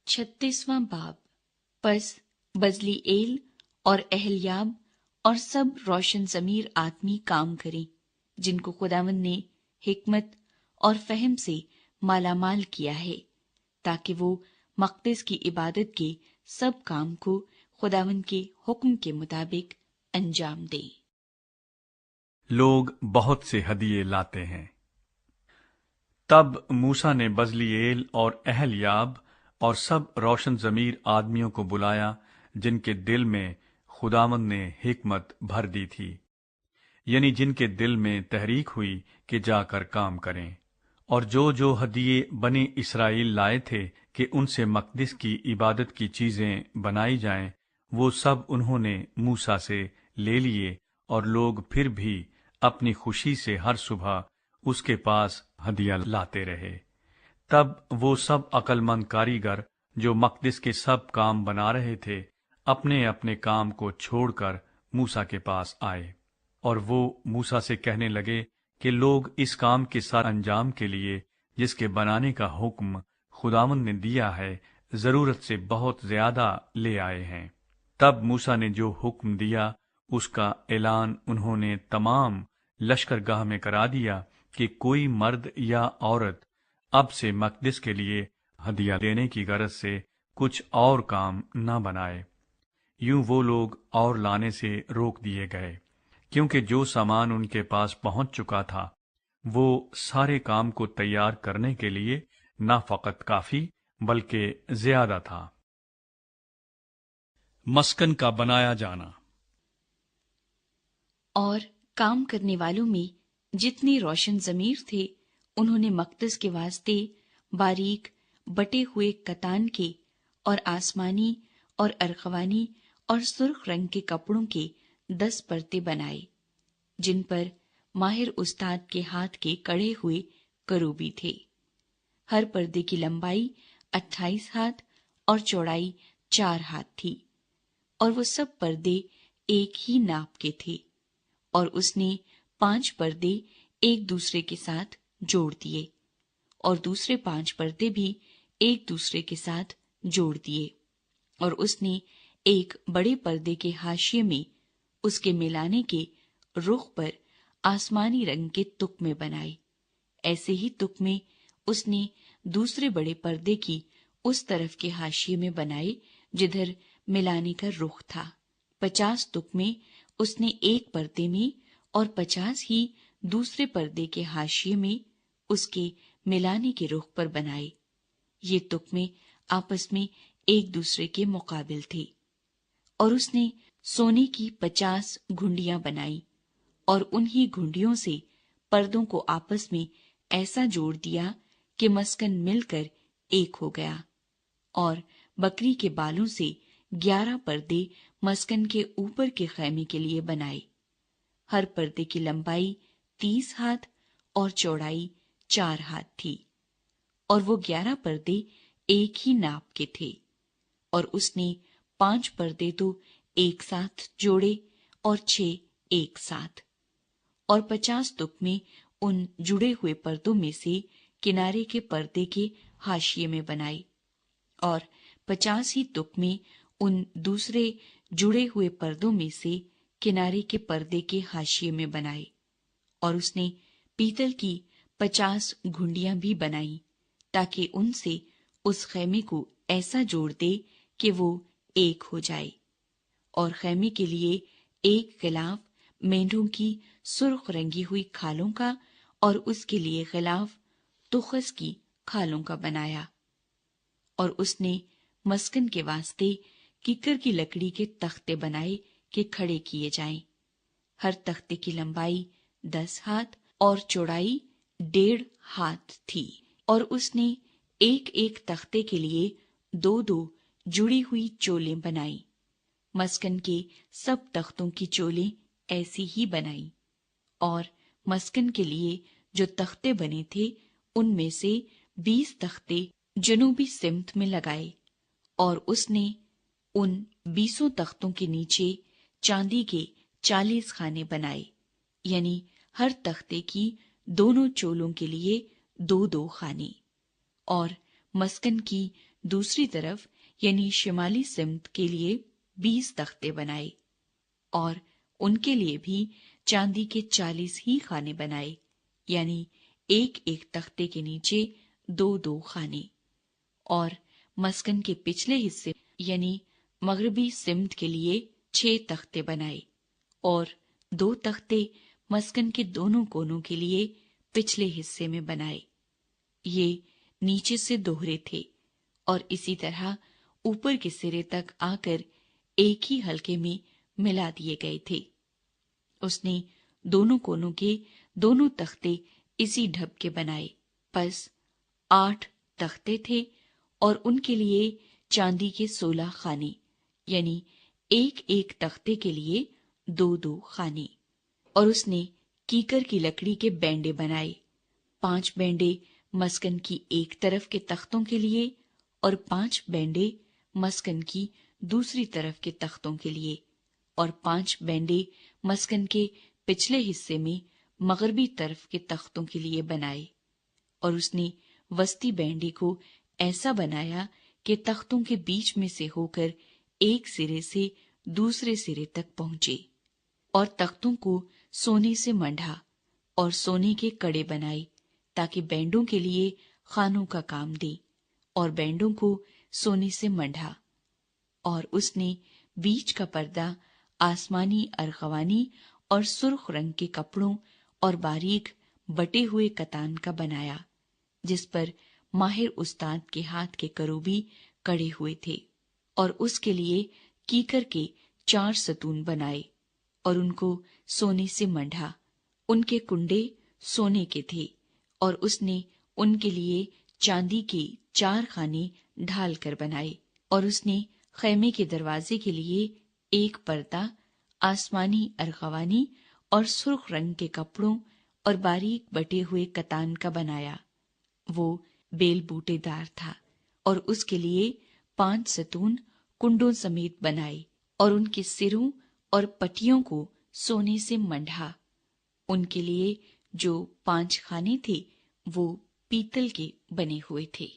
36वां बाब। पस बजलीएल और अहल्याब और सब रोशन ज़मीर आदमी काम करें, जिनको खुदावंद ने हिकमत और फहम से मालामाल किया है, ताकि वो मक़दिस की इबादत के सब काम को खुदावंद के हुक्म के मुताबिक अंजाम दें। लोग बहुत से हदिये लाते हैं। तब मूसा ने बजलीएल और अहल्याब और सब रोशन ज़मीर आदमियों को बुलाया, जिनके दिल में खुदावंद ने हिकमत भर दी थी, यानी जिनके दिल में तहरीक हुई कि जाकर काम करें। और जो जो हदिये बने इसराइल लाए थे कि उनसे मक़दिस की इबादत की चीजें बनाई जाएं, वो सब उन्होंने मूसा से ले लिए, और लोग फिर भी अपनी खुशी से हर सुबह उसके पास हदिया लाते रहे। तब वो सब अक्लमंद कारीगर जो मक़दिस के सब काम बना रहे थे, अपने अपने काम को छोड़कर मूसा के पास आए, और वो मूसा से कहने लगे कि लोग इस काम के सर अंजाम के लिए जिसके बनाने का हुक्म खुदावंद ने दिया है, जरूरत से बहुत ज्यादा ले आए हैं। तब मूसा ने जो हुक्म दिया उसका ऐलान उन्होंने तमाम लश्करगाह में करा दिया कि कोई मर्द या औरत अब से मक़दिस के लिए हदिया देने की गरज से कुछ और काम न बनाए। यूं वो लोग और लाने से रोक दिए गए, क्योंकि जो सामान उनके पास पहुंच चुका था वो सारे काम को तैयार करने के लिए न फकत काफी बल्कि ज्यादा था। मस्कन का बनाया जाना। और काम करने वालों में जितने रोशन ज़मीर थे, उन्होंने मक़दिस के वास्ते बारीक बटे हुए कतान के और आसमानी और अरगवानी और सुर्ख रंग के कपड़ों के 10 पर्दे बनाए, जिन पर माहिर उस्ताद के हाथ के कड़े हुए करूबी थे। हर पर्दे की लंबाई 28 हाथ और चौड़ाई 4 हाथ थी, और वो सब पर्दे एक ही नाप के थे। और उसने 5 पर्दे एक दूसरे के साथ जोड़ दिए, और दूसरे 5 पर्दे भी एक दूसरे के साथ जोड़ दिए। और उसने एक बड़े पर्दे के हाशिए में उसके मिलाने के रुख पर आसमानी रंग के तुकमे बनाए। ऐसे ही तुकमे उसने दूसरे बड़े पर्दे की उस तरफ के हाशिए में बनाए जिधर मिलाने का रुख था। 50 तुकमे उसने एक पर्दे में और 50 ही दूसरे पर्दे के हाशिए में उसके मिलाने के रुख पर बनाए। ये तुकमे आपस में एक दूसरे के मुकाबिल थे। और उसने सोने की 50 घुंडियां बनाई, और उन्हीं घुंडियों से पर्दों को आपस में ऐसा जोड़ दिया कि मस्कन मिलकर एक हो गया। और बकरी के बालों से 11 पर्दे मस्कन के ऊपर के खैमे के लिए बनाए। हर पर्दे की लंबाई 30 हाथ और चौड़ाई 4 हाथ थी, और वो 11 पर्दे एक ही नाप के थे। और उसने 5 पर्दे तो एक साथ जोड़े और 6 एक साथ। और 50 तुकमे उन जुड़े हुए पर्दों में से किनारे के पर्दे के हाशिए में बनाए, और 50 ही तुकमे उन दूसरे जुड़े हुए पर्दों में से किनारे के पर्दे के हाशिए में बनाए। और उसने पीतल की 50 घुंडियां भी बनाई, ताकि उनसे उस खैमे को ऐसा जोड़ दे कि वो एक हो जाए। और खैमे के लिए एक गिलाफ मेंढों की सुर्ख रंगी हुई खालों का, और उसके लिए गिलाफ तुखस की खालों का बनाया। और उसने मस्कन के वास्ते किकर की लकड़ी के तख्ते बनाए कि खड़े किए जाएं। हर तख्ते की लंबाई 10 हाथ और चौड़ाई 1.5 हाथ थी। और उसने एक एक तख्ते के लिए 2-2 जुड़ी हुई चोलें बनाई। मस्कन के सब तख्तों की चोलें ऐसी ही बनाई। और मस्कन के लिए जो तख्ते बने थे, उनमें से 20 तख्ते जनूबी सिमत में लगाए। और उसने उन 20 तख्तों के नीचे चांदी के 40 खाने बनाए, यानी हर तख्ते की दोनों चोलों के लिए 2-2 खाने। और मस्कन की दूसरी तरफ यानी शिमाली सिमत के लिए 20 तख्ते बनाए और उनके लिए भी चांदी के 40 ही खाने बनाए, यानी एक एक तख्ते के नीचे 2-2 खाने। और मस्कन के पिछले हिस्से यानी मगरबी सिमत के लिए 6 तख्ते बनाए और 2 तख्ते मस्कन के दोनों कोनों के लिए पिछले हिस्से में बनाए। ये नीचे से दोहरे थे और इसी तरह ऊपर के सिरे तक आकर एक ही हल्के में मिला दिए गए थे। उसने दोनों कोनों के दोनों तख्ते इसी ढब के बनाए। बस 8 तख्ते थे और उनके लिए चांदी के 16 खाने, यानी एक एक तख्ते के लिए 2-2 खाने। और उसने कीकर की लकड़ी के बैंडे बनाए, 5 बैंडे मस्कन की एक तरफ के तख्तों के लिए और 5 बैंडे मस्कन की दूसरी तरफ के तख्तों के लिए और 5 बैंडे मस्कन के पिछले हिस्से में मगरबी तरफ के तख्तों के लिए बनाए। और उसने वस्ती बैंडे को ऐसा बनाया कि तख्तों के बीच में से होकर एक सिरे से दूसरे सिरे तक पहुंचे। और तख्तों को सोने से मंढा और सोने के कड़े बनाए ताकि बैंडों के लिए खानों का काम दे, और बैंडों को सोने से मंढा। और उसने बीच का पर्दा आसमानी अरगवानी और सुर्ख रंग के कपड़ों और बारीक बटे हुए कतान का बनाया, जिस पर माहिर उस्ताद के हाथ के करूबी कड़े हुए थे। और उसके लिए कीकर के 4 सतून बनाए और उनको सोने से मंढा। उनके कुंडे सोने के थे और उसने उनके लिए चांदी के 4 खाने ढाल कर बनाए। और उसने खैमे के दरवाजे के लिए एक पर्दा आसमानी अरगवानी और सुर्ख रंग के कपड़ों और बारीक बटे हुए कतान का बनाया। वो बेल बूटेदार था और उसके लिए 5 सतून कुंडों समेत बनाए और उनके सिरों और पटियों को सोने से मंढा। उनके लिए जो 5 खाने थे वो पीतल के बने हुए थे।